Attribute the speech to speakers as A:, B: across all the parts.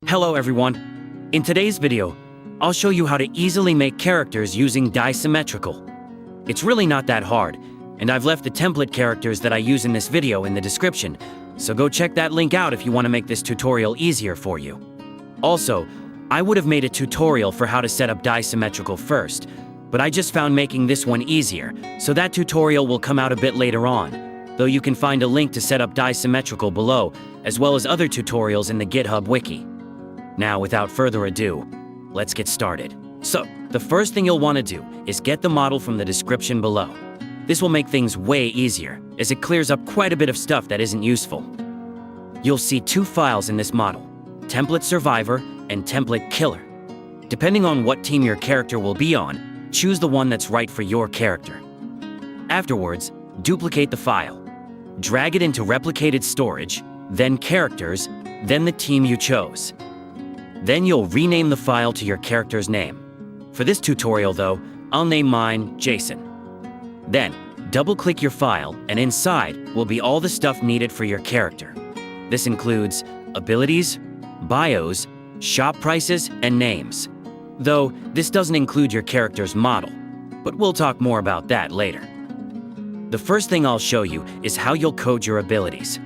A: Hello everyone. In today's video, I'll show you how to easily make characters using Dysymmetrical. It's really not that hard, and I've left the template characters that I use in this video in the description, so go check that link out if you want to make this tutorial easier for you. Also, I would have made a tutorial for how to set up Dysymmetrical first, but I just found making this one easier, so that tutorial will come out a bit later on, though you can find a link to set up Dysymmetrical below, as well as other tutorials in the GitHub Wiki. Now, without further ado, let's get started. So, the first thing you'll want to do is get the model from the description below. This will make things way easier, as it clears up quite a bit of stuff that isn't useful. You'll see two files in this model, Template Survivor and Template Killer. Depending on what team your character will be on, choose the one that's right for your character. Afterwards, duplicate the file. Drag it into replicated storage, then characters, then the team you chose. Then you'll rename the file to your character's name. For this tutorial though, I'll name mine Jason. Then, double-click your file, and inside will be all the stuff needed for your character. This includes abilities, bios, shop prices, and names. Though, this doesn't include your character's model, but we'll talk more about that later. The first thing I'll show you is how you'll code your abilities.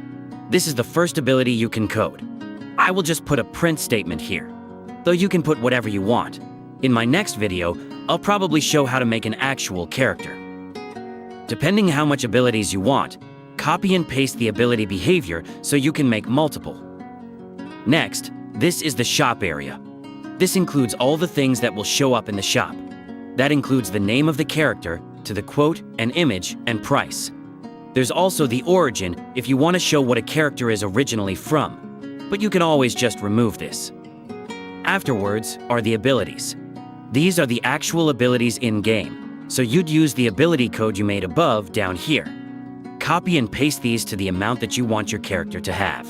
A: This is the first ability you can code. I will just put a print statement here, though you can put whatever you want. In my next video, I'll probably show how to make an actual character. Depending how much abilities you want, copy and paste the ability behavior so you can make multiple. Next, this is the shop area. This includes all the things that will show up in the shop. That includes the name of the character, to the quote, and image, and price. There's also the origin if you want to show what a character is originally from, but you can always just remove this. Afterwards are the abilities. These are the actual abilities in-game, so you'd use the ability code you made above down here. Copy and paste these to the amount that you want your character to have.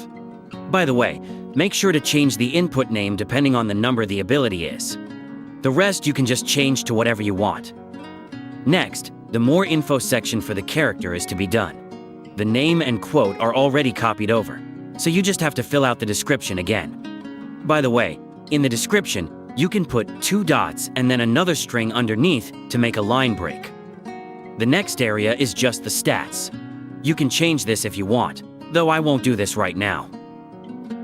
A: By the way, make sure to change the input name depending on the number the ability is. The rest you can just change to whatever you want. Next, the more info section for the character is to be done. The name and quote are already copied over, so you just have to fill out the description again. By the way, in the description, you can put 2 dots and then another string underneath to make a line break. The next area is just the stats. You can change this if you want, though I won't do this right now.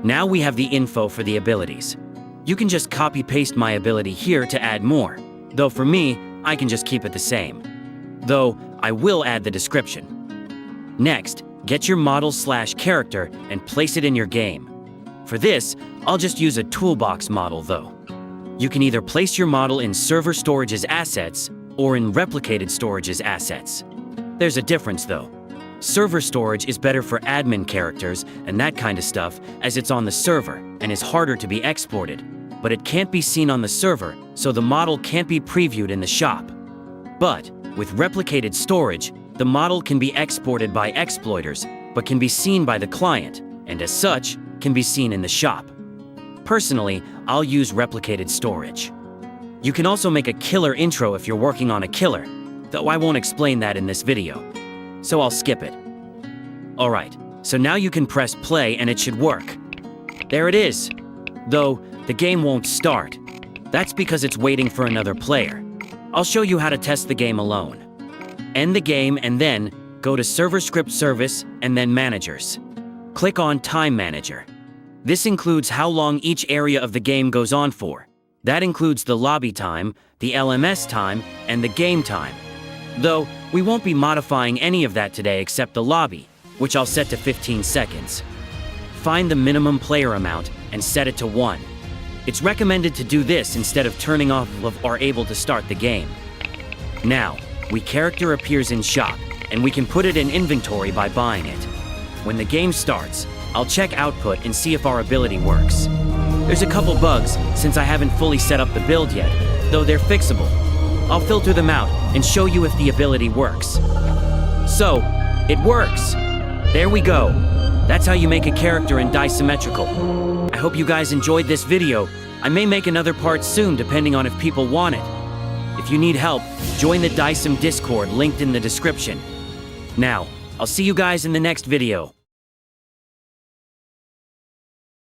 A: Now we have the info for the abilities. You can just copy-paste my ability here to add more, though for me, I can just keep it the same. Though, I will add the description. Next, get your model/character and place it in your game. For this, I'll just use a toolbox model though. You can either place your model in server storage as assets or in replicated storage as assets. There's a difference though. Server storage is better for admin characters and that kind of stuff as it's on the server and is harder to be exported, but it can't be seen on the server, so the model can't be previewed in the shop. But with replicated storage, the model can be exported by exploiters, but can be seen by the client, and as such, can be seen in the shop. Personally, I'll use replicated storage. You can also make a killer intro if you're working on a killer, though I won't explain that in this video, so I'll skip it. Alright, so now you can press play and it should work. There it is. Though, the game won't start. That's because it's waiting for another player. I'll show you how to test the game alone. End the game and then go to Server Script Service and then Managers. Click on Time Manager. This includes how long each area of the game goes on for. That includes the lobby time, the LMS time, and the game time. Though, we won't be modifying any of that today except the lobby, which I'll set to 15 seconds. Find the minimum player amount and set it to 1. It's recommended to do this instead of turning off or able to start the game. Now, character appears in shop, and we can put it in inventory by buying it. When the game starts, I'll check output and see if our ability works. There's a couple bugs since I haven't fully set up the build yet, though they're fixable. I'll filter them out and show you if the ability works. So, it works! There we go. That's how you make a character in Dysymmetrical. I hope you guys enjoyed this video. I may make another part soon depending on if people want it. If you need help, join the Dysym Discord linked in the description. Now, I'll see you guys in the next video.